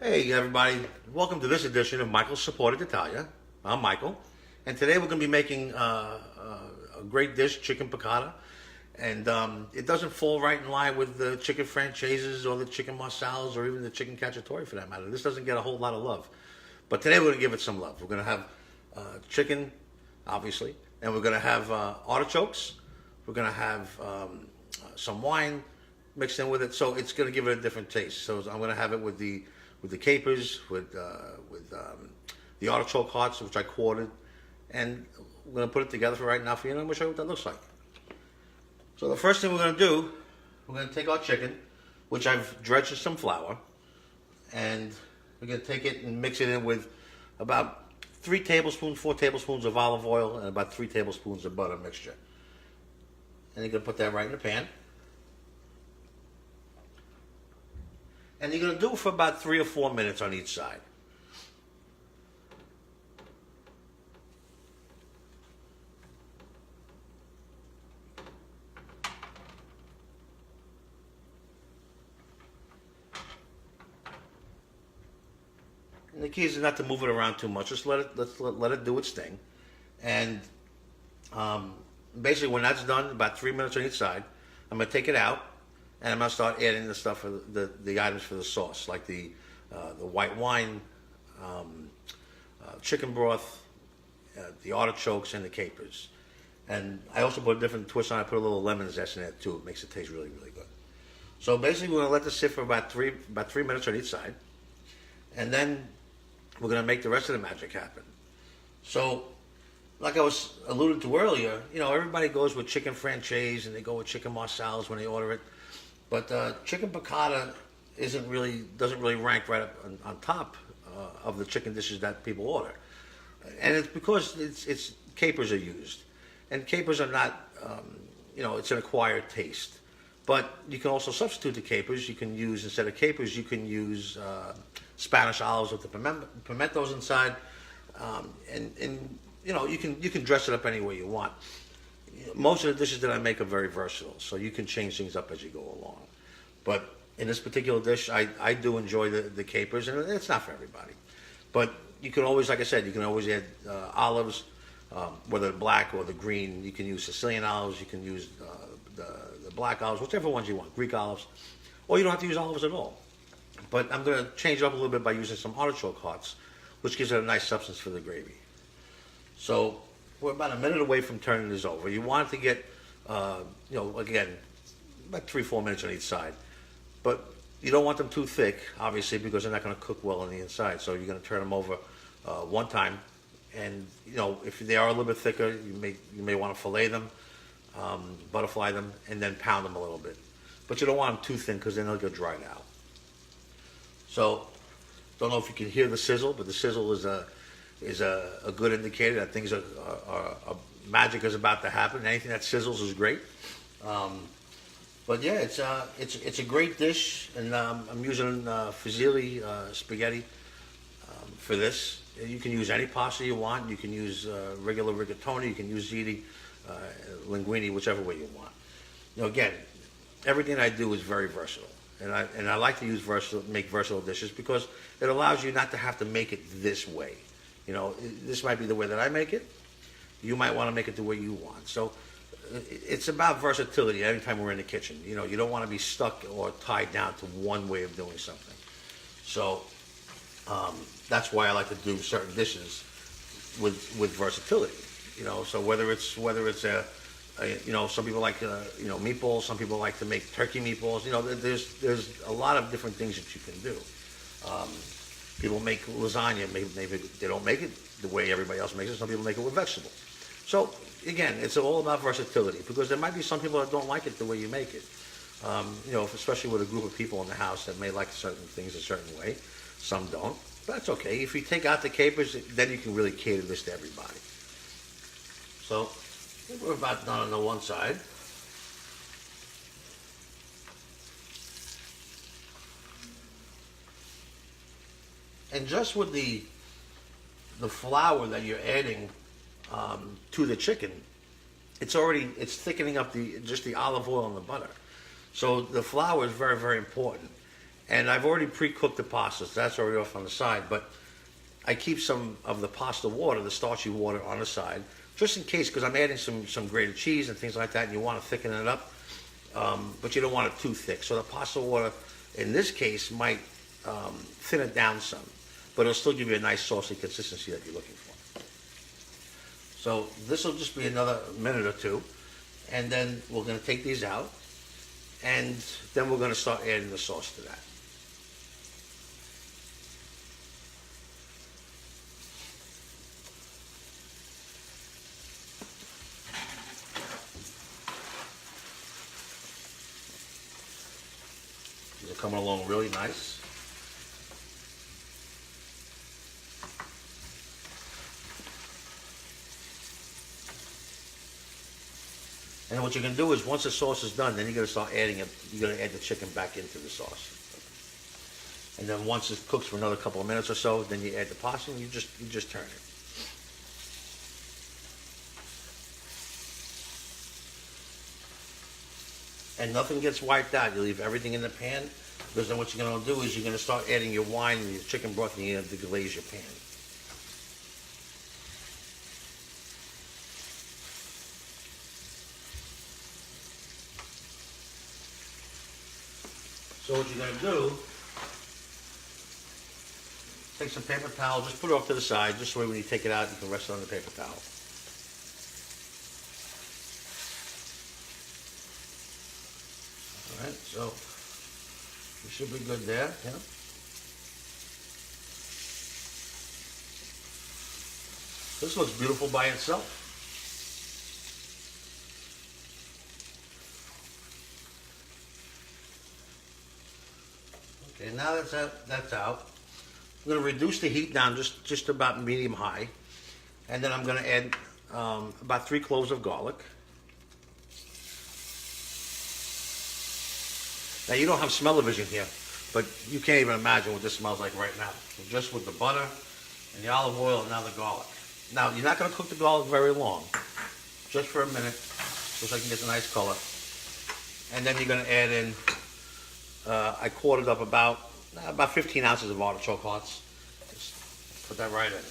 Hey everybody, welcome to this edition of Michael's Supported Italia. I'm Michael, and today we're going to be making a great dish, chicken piccata. And it doesn't fall right in line with the chicken franchises or the chicken marsalas or even the chicken cacciatore for that matter. This doesn't get a whole lot of love. But today we're going to give it some love. We're going to have chicken, obviously, and we're going to have artichokes. We're going to have some wine mixed in with it, so it's going to give it a different taste. So I'm going to have it with the capers, with the artichoke hearts, which I quartered, and we're going to put it together for right now for you, and I'm going to show you what that looks like. So the first thing we're going to do, we're going to take our chicken, which I've dredged in some flour, and we're going to take it and mix it in with about 4 tablespoons of olive oil and about 3 tablespoons of butter mixture. And you're going to put that right in the pan. And you're going to do it for about 3 or 4 minutes on each side. And the key is not to move it around too much. Just let it do its thing. And basically, when that's done, about 3 minutes on each side, I'm going to take it out. And I'm going to start adding the stuff for the items for the sauce, like the white wine, chicken broth, the artichokes, and the capers. And I also put a different twist on it. I put a little lemon zest in it too. It makes it taste really, really good. So basically, we're going to let this sit for about 3 minutes on each side, and then we're going to make the rest of the magic happen. So, like I was alluded to earlier, everybody goes with chicken franchise and they go with chicken marsalas when they order it. But chicken piccata doesn't really rank right up on top of the chicken dishes that people order, and it's because it's capers are used, and capers are not it's an acquired taste. But you can also substitute the capers. You can use, instead of capers, you can use Spanish olives with the pimentos inside, and you can dress it up any way you want. Most of the dishes that I make are very versatile, so you can change things up as you go along. But in this particular dish, I do enjoy the capers, and it's not for everybody. But you can always, like I said, you can always add olives, whether the black or the green. You can use Sicilian olives, you can use the black olives, whichever ones you want, Greek olives, or you don't have to use olives at all. But I'm going to change it up a little bit by using some artichoke hearts, which gives it a nice substance for the gravy. So we're about a minute away from turning this over. You want it to get, again, about 3-4 minutes on each side. But you don't want them too thick, obviously, because they're not going to cook well on the inside. So you're going to turn them over one time. And, if they are a little bit thicker, you may want to fillet them, butterfly them, and then pound them a little bit. But you don't want them too thin because then they'll get dried out. So, don't know if you can hear the sizzle, but the sizzle is a good indicator that things are magic is about to happen. Anything that sizzles is great. But yeah, it's a great dish, and I'm using fusilli spaghetti for this. You can use any pasta you want. You can use regular rigatoni. You can use ziti, linguine, whichever way you want. Again, everything I do is very versatile. And I like to make versatile dishes because it allows you not to have to make it this way. This might be the way that I make it. You might want to make it the way you want. So it's about versatility every time we're in the kitchen. You don't want to be stuck or tied down to one way of doing something. So that's why I like to do certain dishes with versatility. So whether it's some people like meatballs, some people like to make turkey meatballs. There's a lot of different things that you can do. People make lasagna. Maybe they don't make it the way everybody else makes it. Some people make it with vegetables. So again, it's all about versatility because there might be some people that don't like it the way you make it. Especially with a group of people in the house that may like certain things a certain way. Some don't, but that's okay. If you take out the capers, then you can really cater this to everybody. So I think we're about done on the one side. And just with the flour that you're adding to the chicken, it's thickening up the olive oil and the butter. So the flour is very, very important. And I've already pre-cooked the pasta, so that's already off on the side. But I keep some of the pasta water, the starchy water, on the side, just in case, because I'm adding some grated cheese and things like that, and you want to thicken it up, but you don't want it too thick. So the pasta water, in this case, might thin it down some, but it'll still give you a nice saucy consistency that you're looking for. So this will just be another minute or two, and then we're going to take these out, and then we're going to start adding the sauce to that. These are coming along really nice. And what you're going to do is, once the sauce is done, then you're going to start adding it. You're going to add the chicken back into the sauce. And then once it cooks for another couple of minutes or so, then you add the pasta and you just turn it. And nothing gets wiped out. You leave everything in the pan, because then what you're going to do is you're going to start adding your wine and your chicken broth, and you're going to glaze your pan. So what you're going to do, take some paper towel, just put it off to the side, just so when you take it out, you can rest it on the paper towel. All right, so you should be good there. Yeah. This looks beautiful by itself. Okay, now that's out. I'm going to reduce the heat down just about medium high, and then I'm going to add about 3 cloves of garlic. Now you don't have smell-o-vision here, but you can't even imagine what this smells like right now. So just with the butter and the olive oil and now the garlic. Now you're not going to cook the garlic very long, just for a minute, so I can get the nice color. And then you're going to add in. I quartered up about 15 ounces of artichoke hearts. Just put that right in.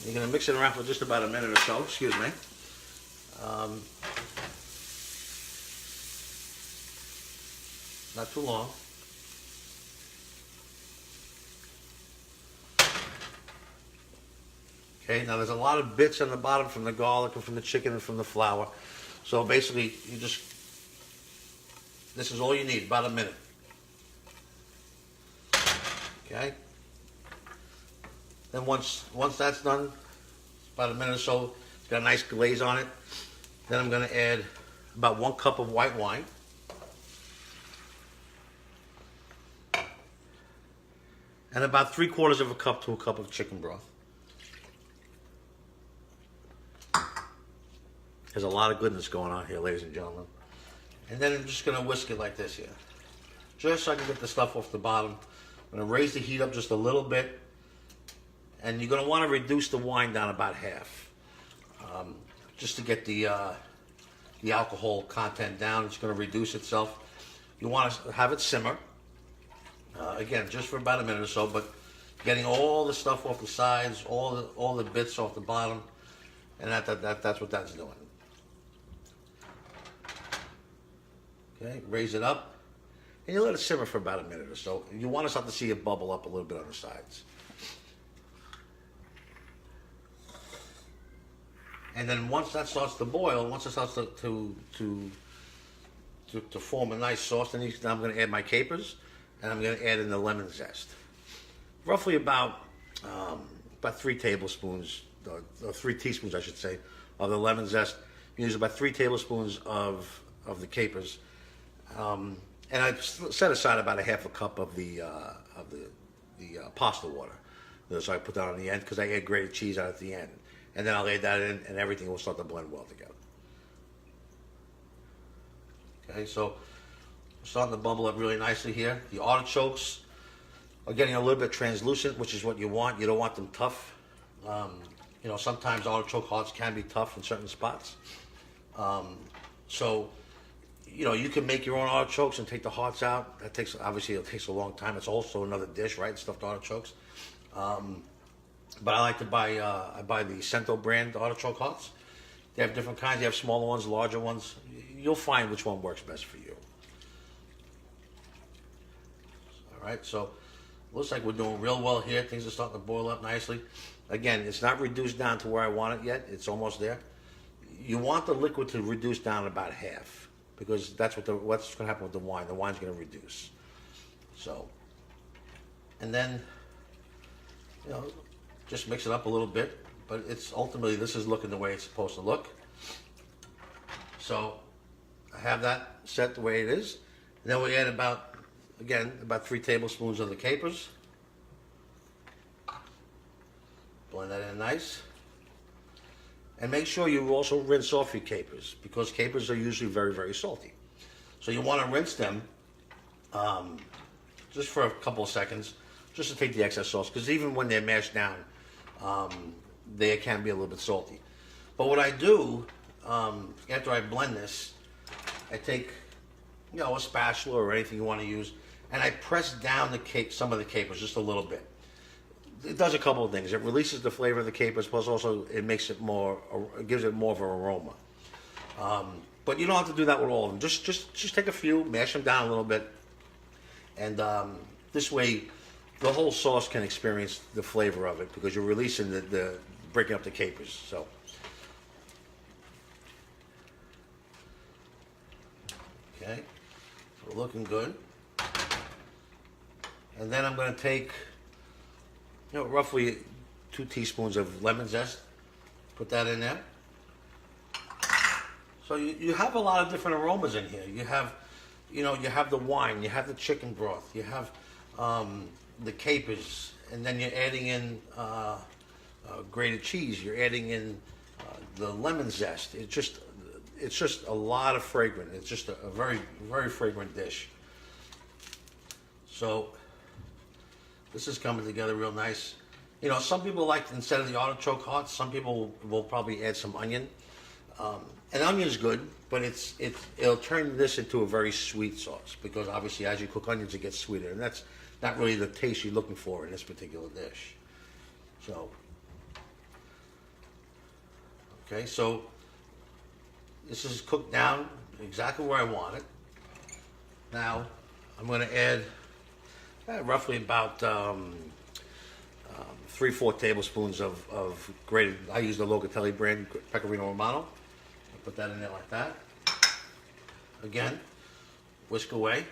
You're going to mix it around for just about a minute or so. Excuse me. Not too long. Okay, now there's a lot of bits on the bottom from the garlic and from the chicken and from the flour. So basically, this is all you need, about a minute. Okay? Then once that's done, about a minute or so, it's got a nice glaze on it. Then I'm going to add about 1 cup of white wine. And about 3/4 of a cup to a cup of chicken broth. There's a lot of goodness going on here, ladies and gentlemen. And then I'm just going to whisk it like this here. Just so I can get the stuff off the bottom. I'm going to raise the heat up just a little bit. And you're going to want to reduce the wine down about half. Just to get the alcohol content down. It's going to reduce itself. You want to have it simmer. Again, just for about a minute or so, but getting all the stuff off the sides, all the bits off the bottom, and that's what that's doing. Okay, raise it up, and you let it simmer for about a minute or so. You want to start to see it bubble up a little bit on the sides. And then once that starts to boil, once it starts to form a nice sauce, then I'm going to add my capers, and I'm going to add in the lemon zest. Roughly about 3 tablespoons, or 3 teaspoons, I should say, of the lemon zest. You use about 3 tablespoons of the capers. And I set aside about a half a cup of the pasta water. So I put that on the end because I add grated cheese out at the end. And then I'll add that in, and everything will start to blend well together. Okay, so we're starting to bubble up really nicely here. The artichokes are getting a little bit translucent, which is what you want. You don't want them tough. Sometimes artichoke hearts can be tough in certain spots. So You can make your own artichokes and take the hearts out. That takes obviously it takes a long time. It's also another dish, right? Stuffed artichokes. But I like to buy I buy the Cento brand artichoke hearts. They have different kinds. They have smaller ones, larger ones. You'll find which one works best for you. All right, so looks like we're doing real well here. Things are starting to boil up nicely. Again, it's not reduced down to where I want it yet. It's almost there. You want the liquid to reduce down about half because that's what's going to happen with the wine. The wine's going to reduce. So, and then, just mix it up a little bit. But it's ultimately, this is looking the way it's supposed to look. So I have that set the way it is. And then we add about 3 tablespoons of the capers. Blend that in nice. And make sure you also rinse off your capers because capers are usually very, very salty. So you want to rinse them just for a couple of seconds just to take the excess sauce because even when they're mashed down, they can be a little bit salty. But what I do, after I blend this, I take, a spatula or anything you want to use, and I press down some of the capers just a little bit. It does a couple of things. It releases the flavor of the capers, plus also it makes it it gives it more of an aroma. But you don't have to do that with all of them. Just take a few, mash them down a little bit, and this way the whole sauce can experience the flavor of it because you're releasing the breaking up the capers. So, okay, so we're looking good. And then I'm going to take, roughly 2 teaspoons of lemon zest. Put that in there. So you have a lot of different aromas in here. You have, you have the wine, you have the chicken broth, you have the capers, and then you're adding in grated cheese. You're adding in the lemon zest. It's just a lot of fragrance. It's just a very, very fragrant dish. So this is coming together real nice. Some people like, instead of the artichoke hearts, some people will probably add some onion. And onion's good, but it'll turn this into a very sweet sauce because obviously as you cook onions, it gets sweeter, and that's not really the taste you're looking for in this particular dish. So, okay, so this is cooked down exactly where I want it. Now, I'm going to add roughly about 3-4 tablespoons of grated, I use the Locatelli brand, Pecorino Romano. I put that in there like that. Again, whisk away.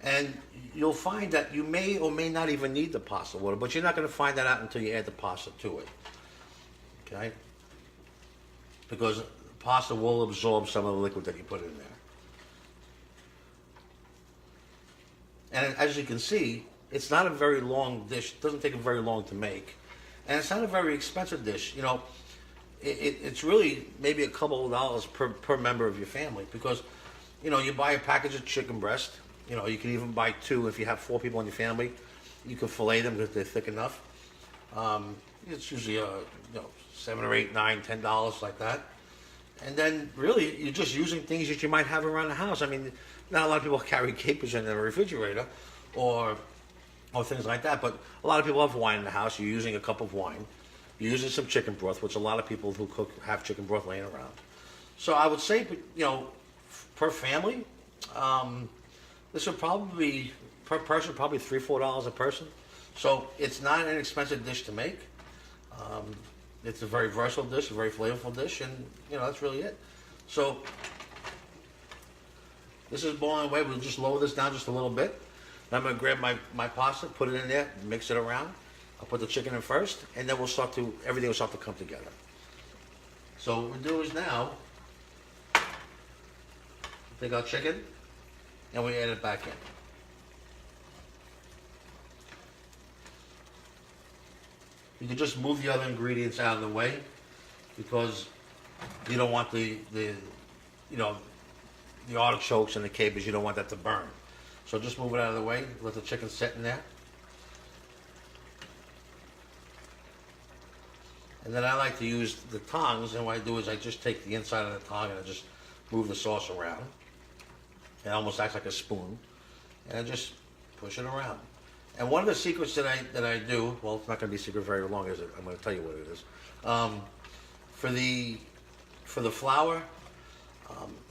And you'll find that you may or may not even need the pasta water, but you're not going to find that out until you add the pasta to it. Okay? Because pasta will absorb some of the liquid that you put in there. And as you can see, it's not a very long dish. It doesn't take very long to make. And it's not a very expensive dish. It's really maybe a couple of dollars per member of your family because, you buy a package of chicken breast. You can even buy 2 if you have 4 people in your family. You can fillet them because they're thick enough. It's usually $7 or $8, $9, $10 like that. And then really you're just using things that you might have around the house. I mean, not a lot of people carry capers in their refrigerator or things like that, but a lot of people have wine in the house. You're using a cup of wine. You're using some chicken broth, which a lot of people who cook have chicken broth laying around. So I would say, per family, this would probably be, per person, probably $3, $4 a person. So it's not an inexpensive dish to make. It's a very versatile dish, a very flavorful dish, and that's really it. So this is boiling away. We'll just lower this down just a little bit. Then I'm going to grab my pasta, put it in there, mix it around. I'll put the chicken in first, and then everything will start to come together. So what we do is now, take our chicken, and we add it back in. You can just move the other ingredients out of the way because you don't want the artichokes and the capers, you don't want that to burn. So just move it out of the way, let the chicken sit in there. And then I like to use the tongs, and what I do is I just take the inside of the tong and I just move the sauce around. It almost acts like a spoon, and I just push it around. And one of the secrets that I do, well, it's not going to be a secret very long, is it? I'm going to tell you what it is. For the flour,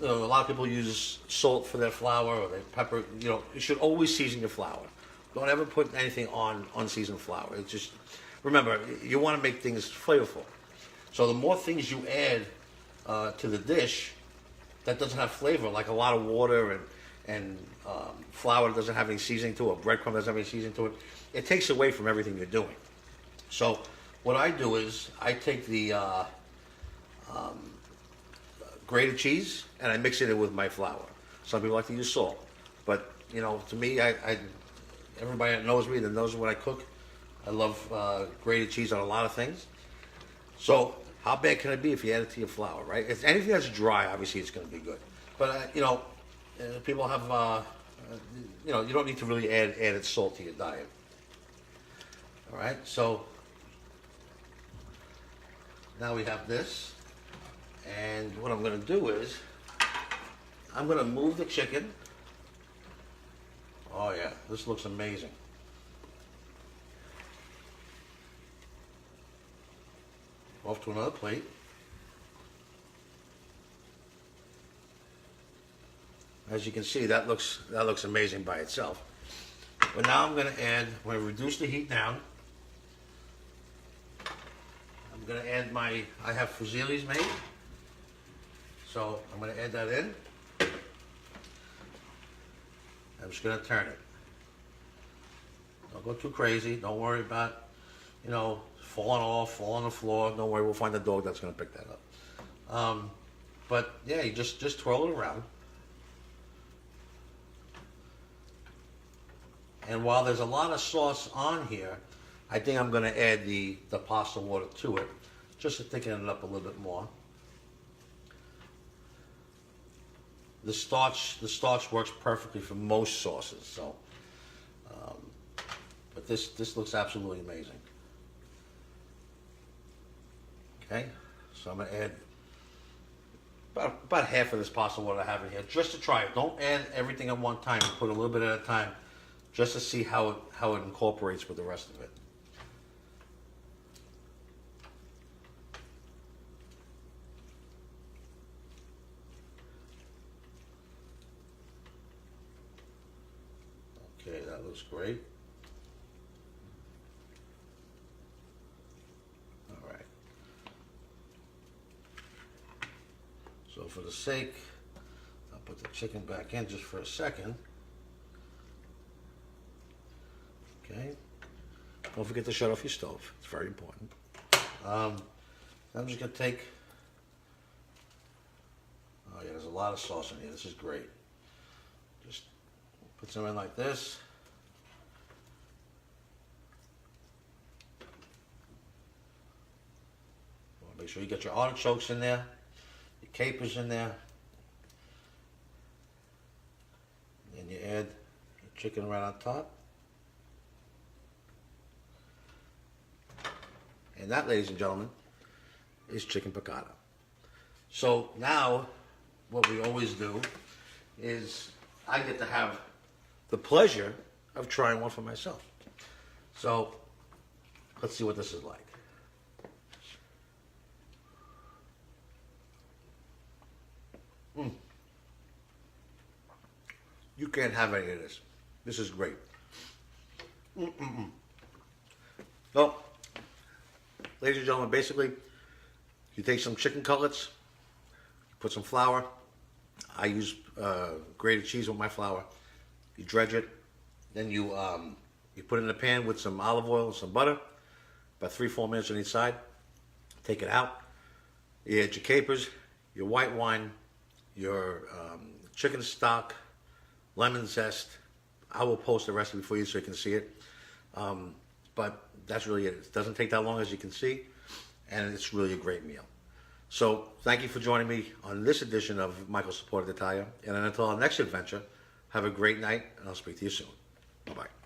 you know, a lot of people use salt for their flour or they pepper. You know, you should always season your flour. Don't ever put anything on unseasoned flour. It's just, remember, you want to make things flavorful. So the more things you add to the dish that doesn't have flavor, like a lot of water and flour that doesn't have any seasoning to it, or breadcrumb doesn't have any seasoning to it, it takes away from everything you're doing. So what I do is I take the grated cheese and I mix it in with my flour. Some people like to use salt, but you know, to me, everybody that knows me, that knows what I cook, I love grated cheese on a lot of things. So how bad can it be if you add it to your flour, right? If anything that's dry, obviously it's going to be good. But you know, people have, you know, you don't need to really add added salt to your diet. All right, so now we have this, and what I'm going to do is I'm going to move the chicken. Oh yeah, this looks amazing. Off to another plate. As you can see, that looks amazing by itself. But now I'm going to reduce the heat down. I'm going to add I have fusili's made. So I'm going to add that in. I'm just going to turn it. Don't go too crazy. Don't worry about, you know, falling off, fall on the floor. Don't worry, we'll find a dog that's going to pick that up. But yeah, you just twirl it around. And while there's a lot of sauce on here, I think I'm going to add the pasta water to it, just to thicken it up a little bit more. The starch works perfectly for most sauces, so. But this looks absolutely amazing. Okay, so I'm going to add about half of this pasta water I have in here, just to try it. Don't add everything at one time. Put a little bit at a time, just to see how it incorporates with the rest of it. Okay, that looks great. All right. So for the sake, I'll put the chicken back in just for a second. Okay. Don't forget to shut off your stove. It's very important. I'm just going to take, oh yeah, there's a lot of sauce in here. This is great. Just put some in like this. Make sure you get your artichokes in there, your capers in there. And you add your chicken right on top. And that, ladies and gentlemen, is chicken piccata. So now, what we always do is I get to have the pleasure of trying one for myself. So let's see what this is like. You can't have any of this. This is great. So, ladies and gentlemen, basically, you take some chicken cutlets, you put some flour. I use grated cheese with my flour. You dredge it, then you put it in a pan with some olive oil and some butter, about 3-4 minutes on each side. Take it out. You add your capers, your white wine, your chicken stock, lemon zest. I will post the recipe for you so you can see it. But that's really it. It doesn't take that long, as you can see, and it's really a great meal. So thank you for joining me on this edition of Michael's Supported Italia. And until our next adventure, have a great night, and I'll speak to you soon. Bye-bye.